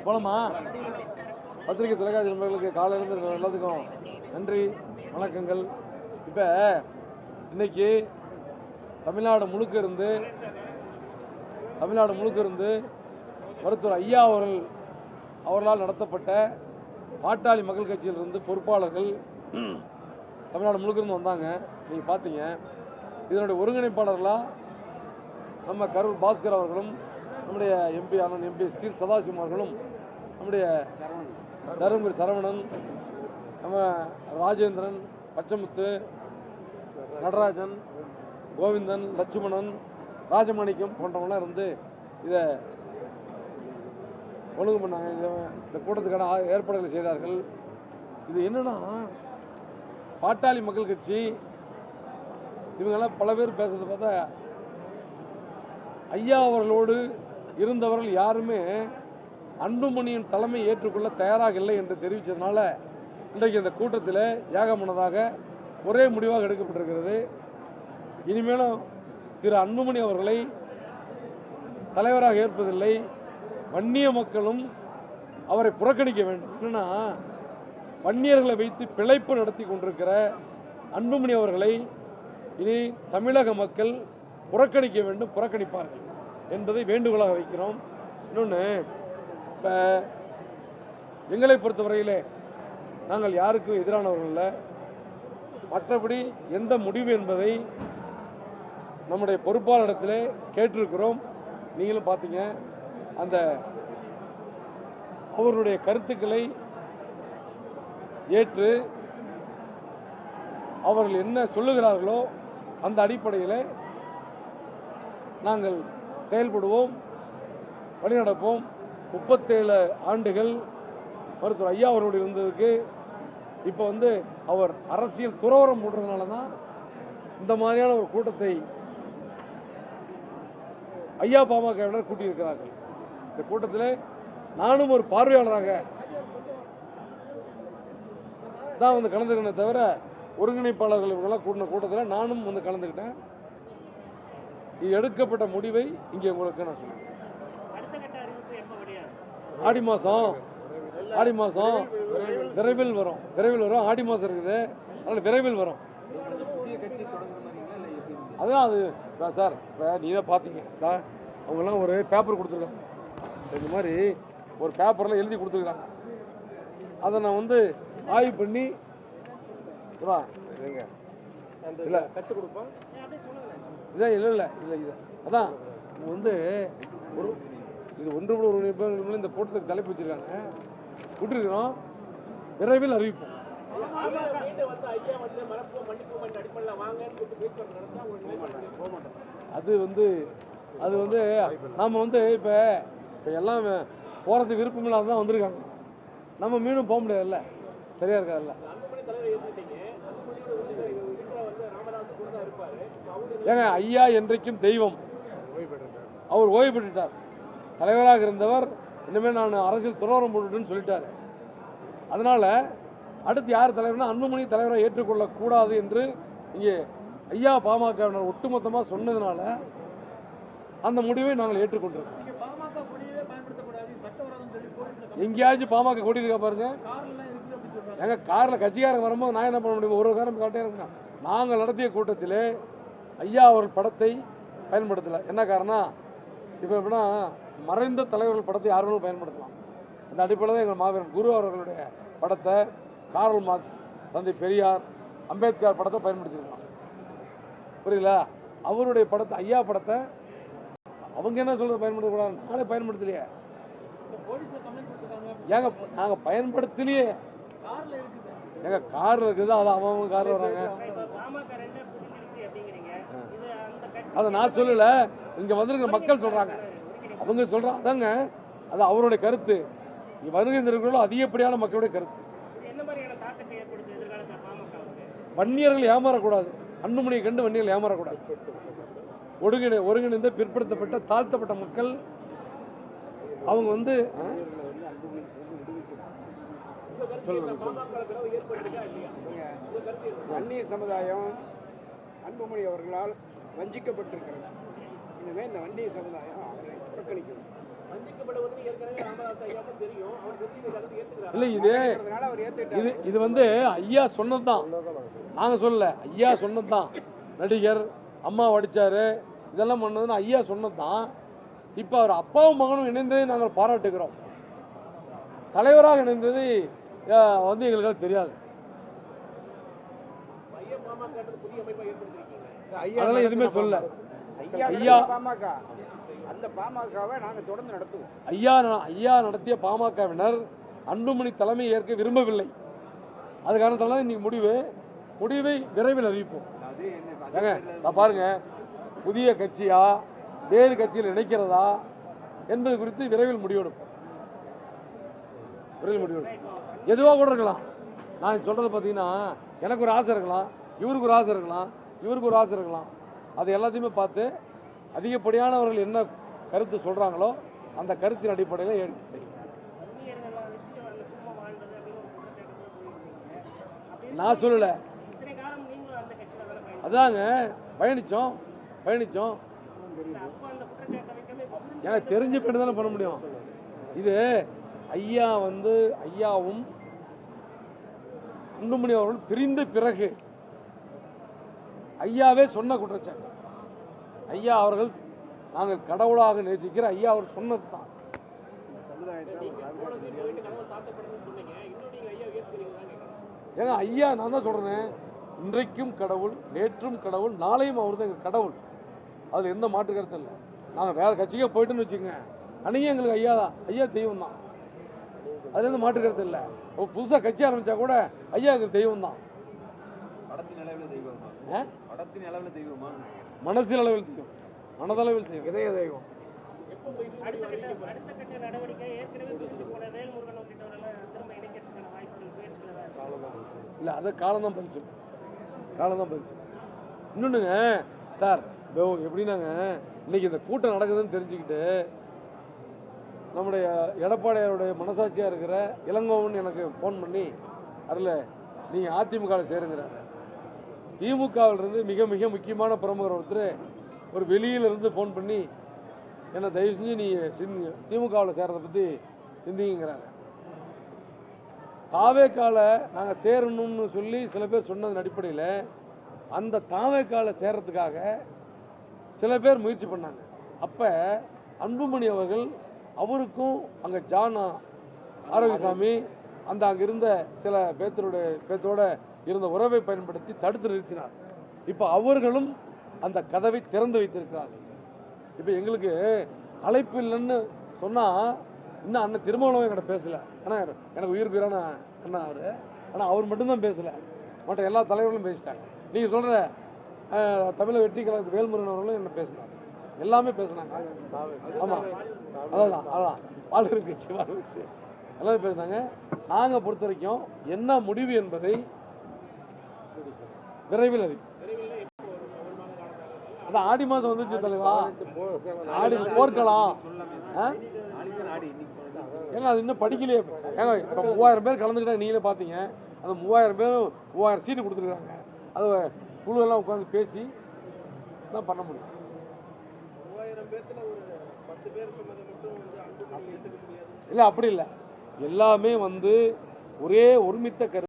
போலாமா? பத்திரிகை தொலைக்காட்சி நண்பர்களுக்கு காலையிலிருந்து எல்லாத்துக்கும் நன்றி வணக்கங்கள். இப்போ இன்னைக்கு தமிழ்நாடு முழுக்க இருந்து மருத்துவர் ஐயா அவர்களால் நடத்தப்பட்ட பாட்டாளி மக்கள் கட்சியிலிருந்து பொறுப்பாளர்கள் தமிழ்நாடு முழுக்க இருந்து வந்தாங்க. நீங்கள் பார்த்தீங்க. இதனுடைய ஒருங்கிணைப்பாளர்களாக நம்ம கரூர் பாஸ்கர் அவர்களும், நம்முடைய எம்பி ஸ்டீல் சதாசிவம் அவர்களும், நம்முடைய தருமபுரி சரவணன், நம்ம ராஜேந்திரன், பச்சமுத்து, நடராஜன், கோவிந்தன், லட்சுமணன், ராஜமாணிக்கம் போன்றவங்களாம் இருந்து இதை ஒழுங்கு பண்ணாங்க. இந்த கூட்டத்துக்கான ஏற்பாடுகளை செய்தார்கள். இது என்னன்னா, பாட்டாளி மக்கள் கட்சி இவங்கெல்லாம் பல பேர் பேசுறதை பார்த்தா ஐயா அவர்களோடு இருந்தவர்கள் யாருமே அன்புமணியின் தலைமை ஏற்றுக்கொள்ள தயாராக இல்லை என்று தெரிவித்ததுனால இன்றைக்கு இந்த கூட்டத்தில் ஏகமனதாக ஒரே முடிவாக எடுக்கப்பட்டிருக்கிறது. இனிமேலும் திரு அன்புமணி அவர்களை தலைவராக ஏற்பதில்லை. வன்னிய மக்களும் அவரை புறக்கணிக்க வேண்டும். என்னன்னா, வன்னியர்களை வைத்து பிழைப்பு நடத்தி கொண்டிருக்கிற அன்புமணி அவர்களை இனி தமிழக மக்கள் புறக்கணிக்க வேண்டும், புறக்கணிப்பார்கள் என்பதை வேண்டுகோளாக வைக்கிறோம். இன்னொன்று, இப்போ எங்களை பொறுத்தவரையிலே நாங்கள் யாருக்கும் எதிரானவர்கள் இல்லை. மற்றபடி எந்த முடிவு என்பதை நம்முடைய பொறுப்பாளரிடத்திலே கேட்டிருக்கிறோம். நீங்களும் பார்த்தீங்க. அந்த அவருடைய கருத்துக்களை ஏற்று அவர்கள் என்ன சொல்லுகிறார்களோ அந்த அடிப்படையில் நாங்கள் செயல்படுவோம், வழிநடப்போம். 37 ஆண்டுகள் மருத்துவர் ஐயா அவரோடு இருந்ததுக்கு இப்போ அவர் அரசியல் துறவரம் போடுறதுனால தான் இந்த மாதிரியான ஒரு கூட்டத்தை ஐயா பாமகவினர் கூட்டியிருக்கிறார்கள். இந்த கூட்டத்தில் நானும் ஒரு பார்வையாளராக தான் கலந்துக்கிட்டேன் தவிர ஒருங்கிணைப்பாளர்கள் இவங்கெல்லாம் கூட்டின கூட்டத்தில் நானும் கலந்துக்கிட்டேன். இது எடுக்கப்பட்ட முடிவை இங்கே உங்களுக்கு நான் சொல்லுவேன். ஆடி மாதம் விரைவில் வரும். ஆடி மாதம் இருக்குது, அதனால் விரைவில் வரும். அதான் அது சார். இப்போ நீங்கள் பார்த்தீங்க, அவங்கெல்லாம் ஒரு பேப்பர் கொடுத்துருக்காங்க. இந்த மாதிரி ஒரு பேப்பரில் எழுதி கொடுத்துருக்குறாங்க. அதை நான் ஆய்வு பண்ணி இல்லை கற்றுக் கொடுப்பேன். இதான் இல்லை இது அதான் ஒரு இது ஒன்று இந்த கூட்டத்துக்கு தலைப்பு வச்சிருக்காங்க, விட்டுருக்கிறோம். விரைவில் அறிவிப்போம். அது நாம் இப்போ எல்லாம் போகிறதுக்கு விருப்பம் இல்லாத தான் வந்திருக்காங்க. நம்ம மீண்டும் போக முடியாதுல்ல, சரியா இருக்காதுல்ல. ஏங்க, ஐயா என்றைக்கும் தெய்வம். அவர் ஓய்வு பெற்றுட்டார். தலைவராக இருந்தவர் இனிமேல் நான் அரசியல் துறவரம் போட்டுன்னு சொல்லிட்டார். அதனால் அடுத்து யார் தலைவர்னா அன்புமணி தலைவராக ஏற்றுக்கொள்ளக்கூடாது என்று இங்கே ஐயா பாமகவினர் ஒட்டுமொத்தமாக சொன்னதுனால அந்த முடிவை நாங்கள் ஏற்றுக்கொண்டிருக்கோம். எங்கேயாச்சும் பாமக கொடி இருக்கா பாருங்க. எங்க காரில் கட்சிக்காரங்க வரும்போது நான் என்ன பண்ண முடியும்? ஒரு காரம் காட்டே இருக்கா. நாங்கள் நடத்திய கூட்டத்தில் ஐயா அவர்கள் படத்தை பயன்படுத்தலை. என்ன காரணம்? இப்போ எப்படின்னா, மறைந்த தலைவர்கள் படத்தை யாரும் பயன்படுத்தலாம். அந்த அடிப்படையில் தான் எங்கள் மாவீரன் குரு அவர்களுடைய படத்தை, கார்ல் மார்க்ஸ், தந்தை பெரியார், அம்பேத்கர் படத்தை பயன்படுத்தியிருக்கலாம். புரியல? அவருடைய படத்தை, ஐயா படத்தை அவங்க என்ன சொல்றது பயன்படுத்தக்கூடாது? நானே பயன்படுத்தலையே. ஏங்க, நாங்கள் பயன்படுத்தலையே. எங்க காரில் இருக்குது, அது அவங்க காரில் வராங்க. அதை நான் சொல்லலை, இங்கே வந்திருக்கிற மக்கள் சொல்கிறாங்க. அவங்க சொல்கிறாங்க. அதாங்க, அது அவருடைய கருத்து. வருகின்றவர்களும் அதிகப்படியான மக்களுடைய கருத்து. வன்னியர்கள் ஏமாறக்கூடாது. அன்புமணியை கண்டு வன்னியர்கள் ஏமாறக்கூடாது. ஒருங்கிணைந்த பிற்படுத்தப்பட்ட தாழ்த்தப்பட்ட மக்கள் அவங்க வன்னிய சமுதாயம் அன்புமணி அவர்களால் வஞ்சிக்கப்பட்டிருக்கிறது. எனவே இந்த வன்னிய சமுதாயம் அவரை புறக்கணிக்கணும். இல்லை இது வந்து ஐயா சொன்னது தான், நாங்கள் சொல்லலை, ஐயா சொன்னது தான். நடிகர் அம்மா வடிச்சாரு இதெல்லாம் பண்ணதுன்னு ஐயா சொன்னது தான். இப்போ அவர் அப்பாவும் மகனும் இணைந்ததை நாங்கள் பாராட்டுகிறோம். தலைவராக இணைந்தது வந்து எங்களுக்கு தெரியாது. அதெல்லாம் எதுவுமே சொல்ல. ஐயா அந்த பாமகவை நாங்கள் தொடர்ந்து நடத்துவோம். ஐயா நடத்திய பாமகவினர் அன்புமணி தலைமை ஏற்க விரும்பவில்லை. அது காரணத்தால இன்னைக்கு முடிவை விரைவில் அறிவிப்போம். பாருங்க, புதிய கட்சியா வேறு கட்சியில் இணைக்கிறதா என்பது குறித்து விரைவில் முடிவெடுப்போம். எதுவாக கூட இருக்கலாம். நான் சொல்றது பார்த்தீங்கன்னா, எனக்கு ஒரு ஆசை இருக்கலாம், இவருக்கு ஒரு ஆசை இருக்கலாம், இவருக்கு ஒரு ஆசை இருக்கலாம். அது எல்லாத்தையுமே பார்த்து அதிகப்படியானவர்கள் என்ன கருத்து சொல்றாங்களோ அந்த கருத்தின் அடிப்படையில் செய்யும். நான் சொல்லல, அதாங்க பயணிச்சோம். எனக்கு தெரிஞ்ச பேர் தானே பண்ண முடியும். இது ஐயாவும் அன்புமணி அவர்கள் பிரிந்த பிறகு ஐயாவே சொன்ன குற்றச்சாட்டு. ஐயா அவர்கள் நாங்கள் கடவுளாக நேசிக்கிற ஐயா அவர் சொன்னது தான். ஏங்க ஐயா, நான் தான் சொல்றேன், இன்றைக்கும் கடவுள், நேற்றும் கடவுள், நாளையும் அவர் தான் எங்கள் கடவுள். அதில் எந்த மாற்று கருத்து இல்லை. நாங்கள் வேற கட்சிக்கே போயிட்டுன்னு வச்சுக்கோங்க, அன்னைக்கு எங்களுக்கு ஐயா தான், ஐயா தெய்வம் தான். அது எந்த மாற்று கருத்து இல்லை. புதுசாக கட்சி ஆரம்பிச்சா கூட ஐயா எங்களுக்கு தெய்வம் தான். மனசில் அளவில் தெய்வம், மனதளவில் தெய்வம், இதய தெய்வம். இல்லை, அதை காலம்தான் பரிசு. இன்னொன்றுங்க சார், எப்படின்னாங்க, இன்னைக்கு இந்த கூட்டம் நடக்குதுன்னு தெரிஞ்சுக்கிட்டு நம்முடைய எடப்பாடியாருடைய மனசாட்சியாக இருக்கிற இளங்கோவன் எனக்கு ஃபோன் பண்ணி, அதில் நீங்கள் அதிமுகவில் சேருங்கிறாரு. திமுகவிலிருந்து மிக மிக முக்கியமான பிரமுகர் ஒருத்தர் ஒரு வெளியிலிருந்து ஃபோன் பண்ணி என்னை தயவு செஞ்சு நீ திமுகவில் சேரதை பற்றி சிந்திங்கிறாரு. தாவேக்கால நாங்கள் சேரணும்னு சொல்லி சில பேர் சொன்னதன் அடிப்படையில் அந்த தாவேக்கால சேர்றதுக்காக சில பேர் முயற்சி பண்ணாங்க. அப்போ அன்புமணி அவர்கள் அவருக்கும் அங்கே ஜான் ஆரோக்கியசாமி அந்த அங்கே இருந்த சில பேர்த்தோட இருந்த உறவை பயன்படுத்தி தடுத்து நிறுத்தினார். இப்போ அவர்களும் அந்த கதவை திறந்து வைத்திருக்கிறார்கள். இப்போ எங்களுக்கு அழைப்பு இல்லைன்னு சொன்னால் இன்னும் அண்ணன் திருமாவளவன் என்கிட்ட பேசலை. ஆனால் எனக்கு உயிருக்கு உயிரான அண்ணா அவர். ஆனால் அவர் மட்டும்தான் பேசலை, மற்ற எல்லா தலைவர்களும் பேசிட்டாங்க. நீங்கள் சொல்கிற தமிழக வெற்றி கழகத்து வேல்முருகன் அவர்களும் என்ன பேசினாங்க, எல்லாமே பேசினாங்க. ஆமாம், அதான் வாழ்க்கை கட்சி எல்லாமே பேசினாங்க. நாங்கள் பொறுத்த வரைக்கும் என்ன முடிவு என்பதை விரைவில் அதான் ஆடி மாதம் வந்துச்சு தலைவா. ஆடி போர்க்கலாம் ஏங்க, அது இன்னும் படிக்கலையே. ஏங்க இப்போ 3000 பேர் கலந்துக்கிட்டா நீங்களே பார்த்தீங்க. அந்த 3000 பேரும் 3000 சீட்டு கொடுத்துருக்காங்க. அது குழுவெல்லாம் உட்காந்து பேசி தான் பண்ண முடியும். 3000 பேர்த்துல ஒரு 10 பேர் சொன்னதை மட்டும் இல்லை, அப்படி இல்லை. எல்லாமே ஒரே ஒருமித்த கருத்து.